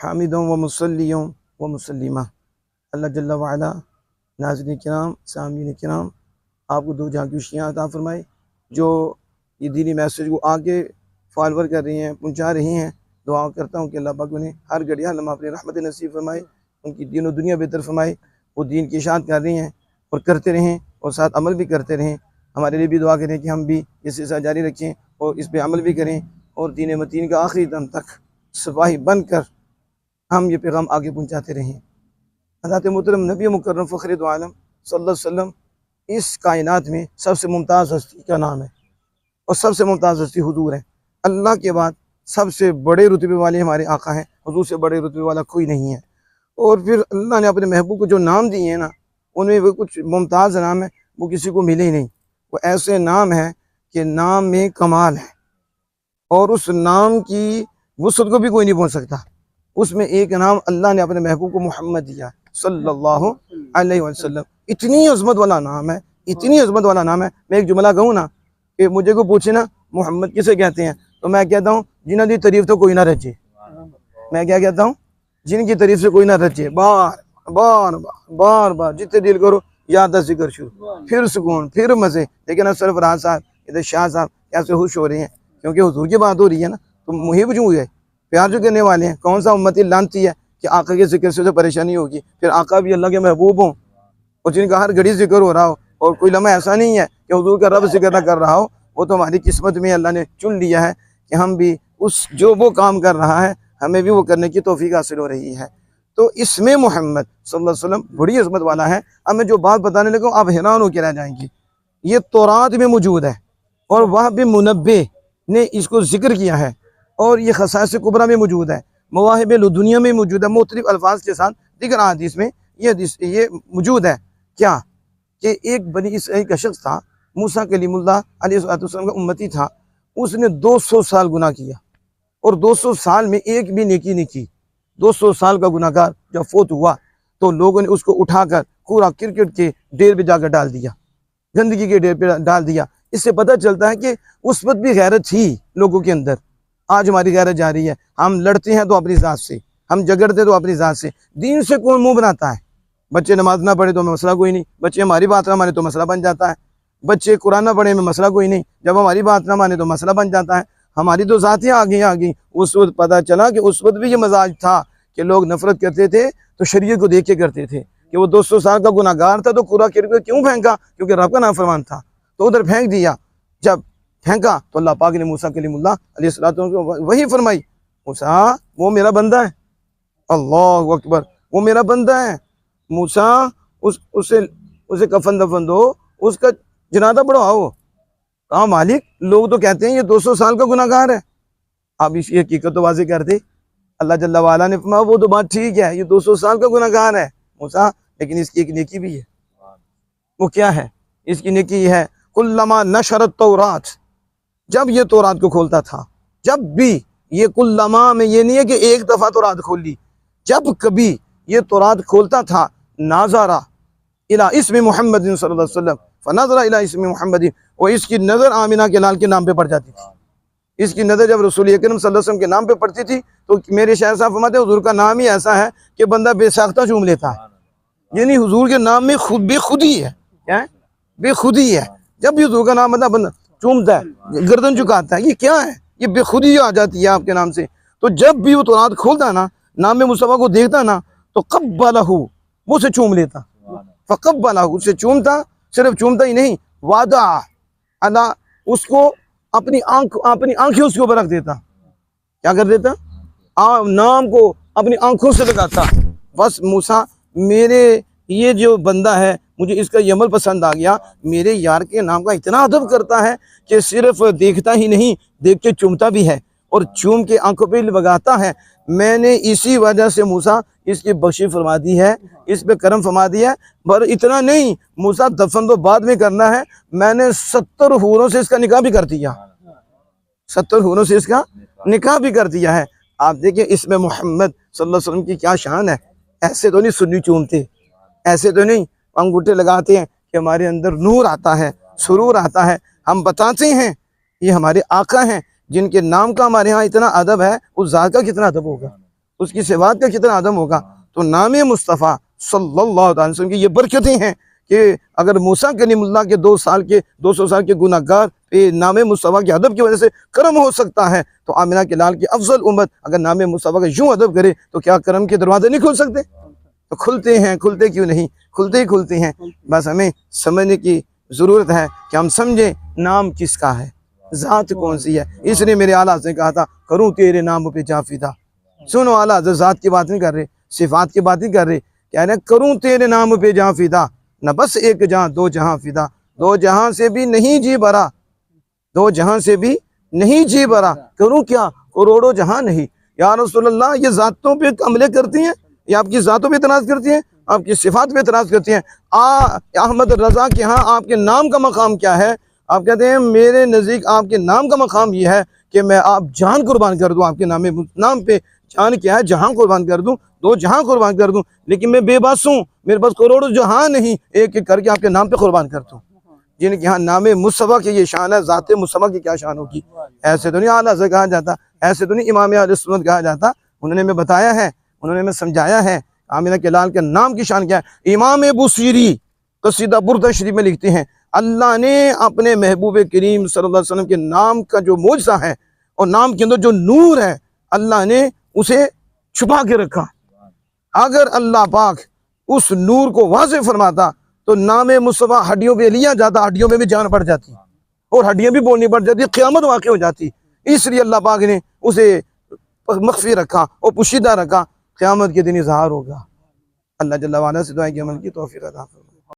حامدوں و مصلیوں و مسلمہ۔ اللہ جل وعلا ناظرین کرام، سامعین کرام، آپ کو دو جہاں کی خوشیاں عطا فرمائے۔ جو یہ دینی میسیج کو آگے فالور کر رہی ہیں، پہنچا رہی ہیں، دعا کرتا ہوں کہ اللہ پاک انہیں ہر گھڑی ہر لمحہ اپنی رحمت نصیب فرمائے، ان کی دین و دنیا بہتر فرمائے۔ وہ دین کی اشاعت کر رہی ہیں اور کرتے رہیں، اور ساتھ عمل بھی کرتے رہیں۔ ہمارے لیے بھی دعا کریں کہ ہم بھی یہ سلسلہ جاری رکھیں اور اس پہ عمل بھی کریں، اور دین متین کا آخری دم تک سپاہی بن کر ہم یہ پیغام آگے پہنچاتے رہیں۔ حضرت محترم نبی مکرم فخر دو عالم صلی اللہ علیہ وسلم اس کائنات میں سب سے ممتاز ہستی کا نام ہے، اور سب سے ممتاز ہستی حضور ہے۔ اللہ کے بعد سب سے بڑے رتبے والے ہمارے آقا ہیں، حضور سے بڑے رتبے والا کوئی نہیں ہے۔ اور پھر اللہ نے اپنے محبوب کو جو نام دیے ہیں نا، ان میں وہ کچھ ممتاز نام ہے، وہ کسی کو ملے ہی نہیں۔ وہ ایسے نام ہے کہ نام میں کمال ہے، اور اس نام کی وسعت کو بھی کوئی نہیں پہنچ سکتا۔ اس میں ایک نام اللہ نے اپنے محبوب کو محمد دیا صلی اللہ علیہ وسلم۔ اتنی عظمت والا نام ہے، اتنی عظمت والا نام ہے۔ میں ایک جملہ کہوں نا کہ مجھے کو پوچھے نا محمد کسے کہتے ہیں، تو میں کہتا ہوں جنہوں کی تعریف تو کوئی نہ رچے۔ میں کیا کہتا ہوں؟ جن کی تعریف سے کوئی نہ رچے، بار بار بار بار جتنے دل کرو یاد ذکر شروع، پھر سکون، پھر مزے۔ لیکن اب سرفراز صاحب، ادھر شاہ صاحب کیسے خوش ہو رہے ہیں کیونکہ حضور کی بات ہو رہی ہے نا، تو محب جو ہوئے پیار جو کرنے والے ہیں۔ کون سا امتی لانتی ہے کہ آقا کے ذکر سے پریشانی ہوگی؟ پھر آقا بھی اللہ کے محبوب ہوں، اور جن کا ہر گھڑی ذکر ہو رہا ہو، اور کوئی لمحہ ایسا نہیں ہے کہ حضور کا رب ذکر نہ کر رہا ہو۔ وہ تو ہماری قسمت میں اللہ نے چن لیا ہے کہ ہم بھی جو وہ کام کر رہا ہے ہمیں بھی وہ کرنے کی توفیق حاصل ہو رہی ہے۔ تو اس میں محمد صلی اللہ علیہ وسلم بڑی عظمت والا ہے۔ اب میں جو بات بتانے لگا آپ حیران ہو کے رہ جائیں گے۔ یہ تورات میں موجود ہے، اور وہاں پہ منبع نے اس کو ذکر کیا ہے، اور یہ خصائص کبریٰ میں موجود ہے، مواہب لدنیہ میں موجود ہے، مختلف الفاظ کے ساتھ دیگر احادیث میں یہ موجود ہے۔ کیا کہ ایک بنی اسرائیل کا شخص تھا، موسیٰ کلیم اللہ علیہ السلام کا امتی تھا۔ اس نے 200 سال گناہ کیا، اور 200 سال میں ایک بھی نیکی نہیں کی۔ 200 سال کا گناہ گار جب فوت ہوا تو لوگوں نے اس کو اٹھا کر کوڑا کرکٹ کے ڈھیر پہ جا کر ڈال دیا، گندگی کے ڈھیر پہ ڈال دیا۔ اس سے پتہ چلتا ہے کہ اس وقت بھی غیرت تھی لوگوں کے اندر۔ آج ہماری غیرت جا رہی ہے، ہم لڑتے ہیں تو اپنی ذات سے، ہم جگڑتے تو اپنی ذات سے۔ دین سے کون منہ بناتا ہے؟ بچے نماز نہ پڑھے تو مسئلہ کوئی نہیں، بچے ہماری بات نہ مانے تو مسئلہ بن جاتا ہے۔ بچے قرآن نہ پڑھے میں مسئلہ کوئی نہیں، جب ہماری بات نہ مانے تو مسئلہ بن جاتا ہے۔ ہماری تو ذاتیں آ گئی۔ اس وقت پتہ چلا کہ اس وقت بھی یہ مزاج تھا کہ لوگ نفرت کرتے تھے تو شریعت کو دیکھ کے کرتے تھے کہ وہ 200 سال کا گناہ گار تھا تو کوڑا کرکٹ کیوں پھینکا؟ کیونکہ رب کا نافرمان تھا، تو ادھر پھینک دیا۔ جب پھینکا تو اللہ پاک نے موسیٰ کلیم اللہ علیہ السلام کو وہی فرمائی، موسیٰ وہ میرا بندہ ہے، اللہ اکبر، وہ میرا بندہ ہے، موسیٰ اسے کفن دفن دو، اس کا جنازہ پڑھواؤ۔ کہا مالک لوگ تو کہتے ہیں یہ 200 سال کا گناہ گار ہے۔ آپ اس کی حقیقت تو واضح کر دے۔ اللہ جل وعلا نے فرمایا وہ تو بات ٹھیک ہے، یہ 200 سال کا گناہ گار ہے موسیٰ، لیکن اس کی ایک نیکی بھی ہے۔ وہ کیا ہے؟ اس کی نیکی یہ ہے، کلما نشرت تورات، جب یہ تورات کو کھولتا تھا، جب بھی، یہ کلما میں یہ نہیں ہے کہ ایک دفعہ تورات کھول لی، جب کبھی یہ تورات کھولتا تھا، ناظرہ الی اسم محمد صلی اللہ علیہ وسلم فنظر الی اسم محمد، وہ اس کی نظر آمینہ کے لال کے نام پہ پڑ جاتی تھی۔ اس کی نظر جب رسول اکرم صلی اللہ علیہ وسلم کے نام پہ پڑتی تھی تو میرے شاعر صاحب فرماتے ہیں حضور کا نام ہی ایسا ہے کہ بندہ بے ساختہ چوم لیتا ہے، یعنی حضور کے نام میں بے خودی ہے۔ کیا ہے؟ بے خودی ہے۔ جب بھی حضور کا نام بندہ چومتا ہے، گردن چکاتا ہے، یہ کیا ہے؟ یہ بے خودی آ جاتی ہے آپ کے نام سے۔ تو جب بھی وہ تورات کھولتا نا، نام مصطفیٰ کو دیکھتا نا، تو قبلہ، وہ اسے چوم لیتا، فقبلہ، اسے چومتا، صرف چومتا ہی نہیں، وعدہ اللہ، اس کو اپنی آنکھیں اس کے اوپر رکھ دیتا۔ کیا کر دیتا؟ نام کو اپنی آنکھوں سے لگاتا۔ بس موسیٰ میرے یہ جو بندہ ہے مجھے اس کا یہ عمل پسند آ گیا، میرے یار کے نام کا اتنا ادب کرتا ہے کہ صرف دیکھتا ہی نہیں، دیکھ کے چومتا بھی ہے، اور چوم کے آنکھوں پہ لگاتا ہے۔ میں نے اسی وجہ سے موسیٰ اس کی بخشی فرما دی ہے، اس پہ کرم فرما دیا ہے۔ پر اتنا نہیں، موسیٰ دفن تو بعد میں کرنا ہے، میں نے 70 حوروں سے اس کا نکاح بھی کر دیا، 70 حوروں سے اس کا نکاح بھی کر دیا ہے۔ آپ دیکھیں اس میں محمد صلی اللہ علیہ وسلم کی کیا شان ہے۔ ایسے تو نہیں سنی چومتے، ایسے تو نہیں انگوٹھے لگاتے ہیں کہ ہمارے اندر نور آتا ہے، سرور آتا ہے۔ ہم بتاتے ہیں یہ ہمارے آقا ہیں جن کے نام کا ہمارے ہاں اتنا ادب ہے، اس ذات کا کتنا ادب ہوگا، اس کی صفات کا کتنا عدم ہوگا. تو نام مصطفیٰ صلی اللہ علیہ وسلم کی یہ برکتیں ہیں کہ اگر موسیٰ کلیم اللہ کے 200 سال کے گناہ گار پہ نام مصطفیٰ کے ادب کی وجہ سے کرم ہو سکتا ہے، تو آمنہ کے لال کی افضل امت اگر نام مصطفیٰ کا یوں ادب کرے تو کیا کرم کے دروازے نہیں کھل سکتے؟ تو کھلتے ہیں، کھلتے کیوں نہیں؟ کھلتے ہی کھلتے ہیں. بس ہمیں سمجھنے کی ضرورت ہے کہ ہم سمجھیں نام کس کا ہے، ذات کون سی ہے. اس نے میرے اعلیٰ سے کہا تھا کروں تیرے نام پہ جاں فدا. سنو اعلیٰ حضرت ذات کی بات نہیں کر رہے، صفات کی بات نہیں کر رہے، کہہ رہے کروں تیرے نام پہ جاں فدا، نہ بس ایک جہاں دو جہاں فدا. دو جہاں سے بھی نہیں جی بھرا، دو جہاں سے بھی نہیں جی بھرا، کروں کیا کروڑوں جہاں نہیں. یا رسول اللہ یہ ذاتوں پہ حملے کرتی ہیں، یہ آپ کی ذاتوں پہ اعتراض کرتی ہیں، آپ کی صفات پہ اعتراض کرتی ہیں. احمد رضا کے ہاں آپ کے نام کا مقام کیا ہے؟ آپ کہتے ہیں میرے نزدیک آپ کے نام کا مقام یہ ہے کہ میں آپ جان قربان کر دوں، آپ کے نام پہ جان کیا ہے؟ جہاں قربان کر دوں، دو جہاں قربان کر دوں. لیکن میں بے بس ہوں، میرے پاس کروڑوں جہاں نہیں، ایک ایک کر کے آپ کے نام پہ قربان کرتا ہوں. جن کے ہاں نام مصطفیٰ کی یہ شان ہے، ذات مصطفیٰ کی کیا شان ہوگی؟ ایسے تو نہیں اعلیٰ سے کہا جاتا، ایسے تو نہیں امام اہل سنت کہا جاتا. انہوں نے ہمیں بتایا ہے، انہوں نے ہمیں سمجھایا ہے آمنہ کے لال کے نام کی شان کیا ہے. امام بصیری قصیدہ بردہ شریف میں لکھتے ہیں اللہ نے اپنے محبوب کریم صلی اللہ علیہ وسلم کے نام کا جو معجزہ ہے اور نام کے اندر جو نور ہے اللہ نے اسے چھپا کے رکھا. اگر اللہ پاک اس نور کو واضح فرماتا تو نام مصطفیٰ ہڈیوں پہ لیا جاتا، ہڈیوں میں بھی جان پڑ جاتی اور ہڈیاں بھی بولنی پڑ جاتی، قیامت واقع ہو جاتی. اس لیے اللہ پاک نے اسے مخفی رکھا اور پوشیدہ رکھا، قیامت کے دن اظہار ہوگا. اللہ جل وعلا سے دعائیں کہ عمل کی توفیق عطا فرمائے.